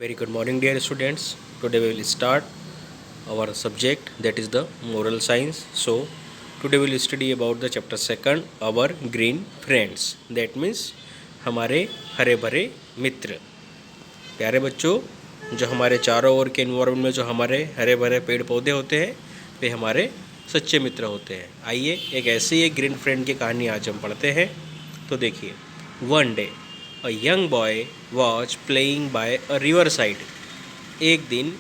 Very good morning, dear students. Today we will start our subject, that is the moral science. So, today we will study about the chapter second, our green friends. That means हमारे हरे भरे मित्र। प्यारे बच्चों, जो हमारे चारों ओर के environment में जो हमारे हरे भरे पेड़ पौधे होते हैं, वे हमारे सच्चे मित्र होते हैं। आइए एक ऐसे ही एक ग्रीन फ्रेंड की कहानी आज हम पढ़ते हैं। तो देखिए, one day a young boy was playing by a river side. एक दिन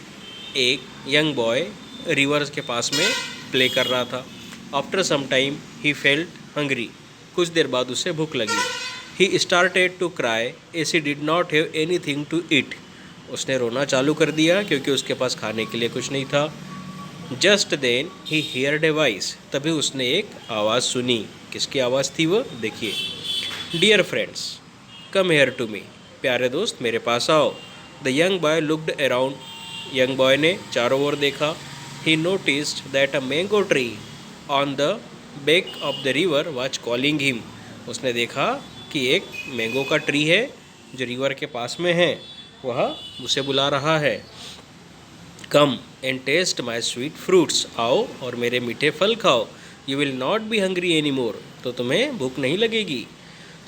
एक यंग बॉय रिवर के पास में प्ले कर रहा था। After some time he felt hungry. कुछ देर बाद उसे भूख लगी। He started to cry as he did not have anything to eat. उसने रोना चालू कर दिया क्योंकि उसके पास खाने के लिए कुछ नहीं था। Just then he heard a voice. तभी उसने एक आवाज़ सुनी। किसकी आवाज़ थी वो? देखिए, dear friends come here to me. प्यारे दोस्त मेरे पास आओ। The young boy looked around. Young boy ने चारों ओर देखा। He noticed that a mango tree on the bank of the river was calling him. उसने देखा कि एक मैंगो का ट्री है जो रिवर के पास में है, वह उसे बुला रहा है। Come and taste my sweet fruits. आओ और मेरे मीठे फल खाओ। You will not be hungry any more. तो तुम्हें भूख नहीं लगेगी।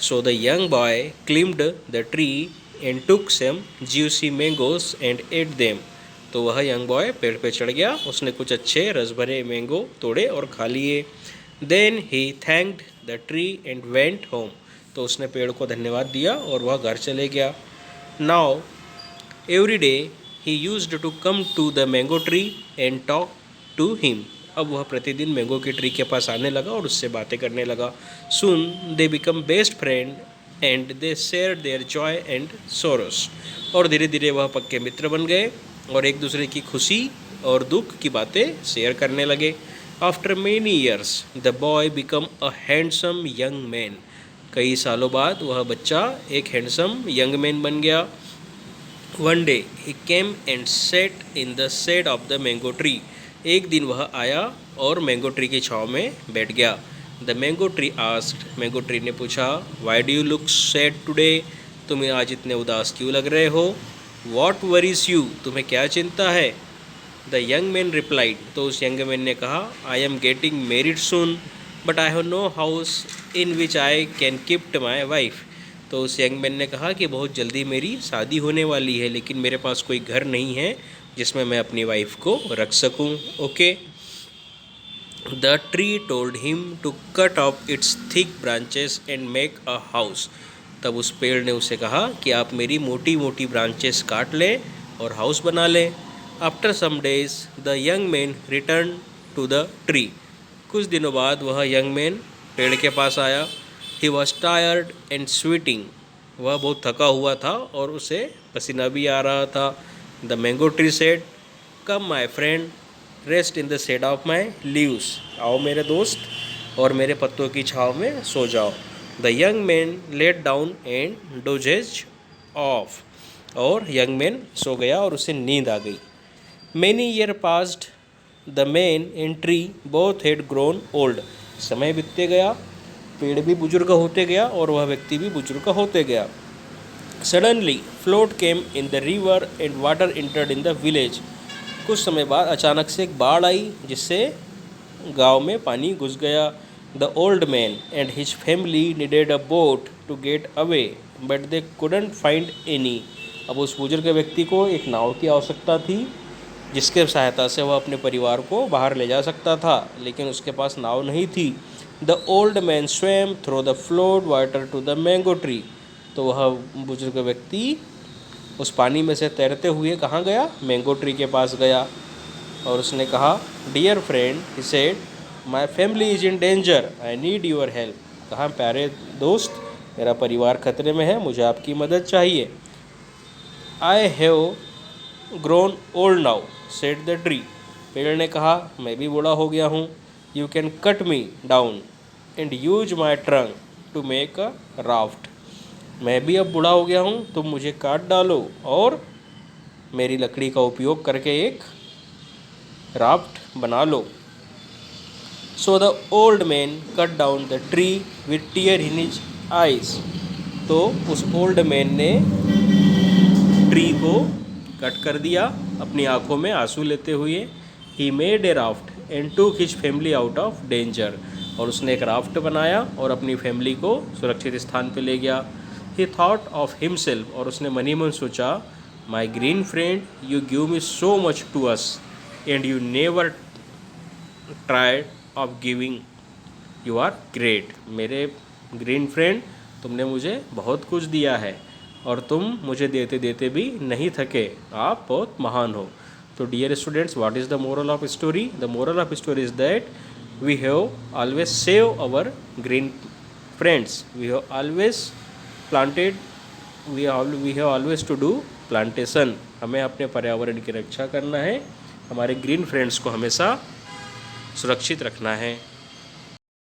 So the young boy climbed the tree and took some juicy mangoes and ate them. तो वह यंग बॉय पेड़ पे चढ़ गया। उसने कुछ अच्छे रस भरे मैंगो तोड़े और खा लिए। Then he thanked the tree and went home. तो उसने पेड़ को धन्यवाद दिया और वह घर चले गया। Now every day he used to come to the mango tree and talk to him. अब वह प्रतिदिन मैंगो के ट्री के पास आने लगा और उससे बातें करने लगा। Soon they become best friend and they share their joy and sorrows. और धीरे धीरे वह पक्के मित्र बन गए और एक दूसरे की खुशी और दुख की बातें शेयर करने लगे। After many years the boy become a handsome young man. कई सालों बाद वह बच्चा एक हैंडसम यंग मैन बन गया। One day he came and sat in the shade of the mango tree. एक दिन वह आया और मैंगो ट्री की छाँव में बैठ गया। The mango tree asked. Mango tree ने पूछा, why do you look sad today? तुम्हें आज इतने उदास क्यों लग रहे हो? What worries you? तुम्हें क्या चिंता है? The young man replied. तो उस यंग मैन ने कहा, I am getting married soon but I have no house in which I can keep my wife. तो उस यंग मैन ने कहा कि बहुत जल्दी मेरी शादी होने वाली है, लेकिन मेरे पास कोई घर नहीं है जिसमें मैं अपनी वाइफ को रख सकूं। Okay. The tree told him to cut off its thick branches and make a house. तब उस पेड़ ने उसे कहा कि आप मेरी मोटी मोटी ब्रांचेस काट लें और हाउस बना लें। After some days the young man return to the tree. कुछ दिनों बाद वह यंग मैन पेड़ के पास आया। He was tired and sweating. वह बहुत थका हुआ था और उसे पसीना भी आ रहा था। The mango tree said, come my friend rest in the shade of my leaves. आओ मेरे दोस्त और मेरे पत्तों की छाँव में सो जाओ। The young man laid down and dozes off. और यंग मैन सो गया और उसे नींद आ गई। Many year passed the man and tree both had grown old. समय बीतते गया, पेड़ भी बुजुर्ग होते गया और वह व्यक्ति भी बुजुर्ग होते गया। Suddenly float came in the river and water entered in the village. कुछ समय बाद अचानक से एक बाढ़ आई जिससे गांव में पानी घुस गया। The old man and his family needed a boat to get away but they couldn't find any. अब उस बुजुर्ग व्यक्ति को एक नाव की आवश्यकता थी जिसके सहायता से वह अपने परिवार को बाहर ले जा सकता था, लेकिन उसके पास नाव नहीं थी। The old man swam through the flood water to the mango tree. तो वह बुजुर्ग व्यक्ति उस पानी में से तैरते हुए कहाँ गया? मैंगो ट्री के पास गया और उसने कहा, dear friend he said, my family is in danger, I need your help. कहा, प्यारे दोस्त मेरा परिवार खतरे में है, मुझे आपकी मदद चाहिए। I have grown old now said the tree. पेड़ ने कहा, मैं भी बूढ़ा हो गया हूँ। You can cut me down and use my trunk to make a raft. मैं भी अब बूढ़ा हो गया हूँ, तुम मुझे काट डालो और मेरी लकड़ी का उपयोग करके एक राफ्ट बना लो। So the old man cut down the tree with tear in his eyes. तो उस ओल्ड मैन ने ट्री को कट कर दिया अपनी आंखों में आंसू लेते हुए। He made a raft and took his family out of danger, और उसने एक राफ्ट बनाया और अपनी फैमिली को सुरक्षित स्थान पे ले गया। ही थॉट ऑफ हिमसेल्फ, और उसने मनी मन सोचा, my green friend you give me so much to us and you never tried of giving, you are great. मेरे ग्रीन फ्रेंड, तुमने मुझे बहुत कुछ दिया है और तुम मुझे देते देते भी नहीं थके, आप बहुत महान हो। तो dear students, what is the moral of story? The moral of story is that we have always save our green friends, we have always planted, we have always to do plantation. हमें अपने पर्यावरण की रक्षा करना है, हमारे green friends को हमेशा सुरक्षित रखना है।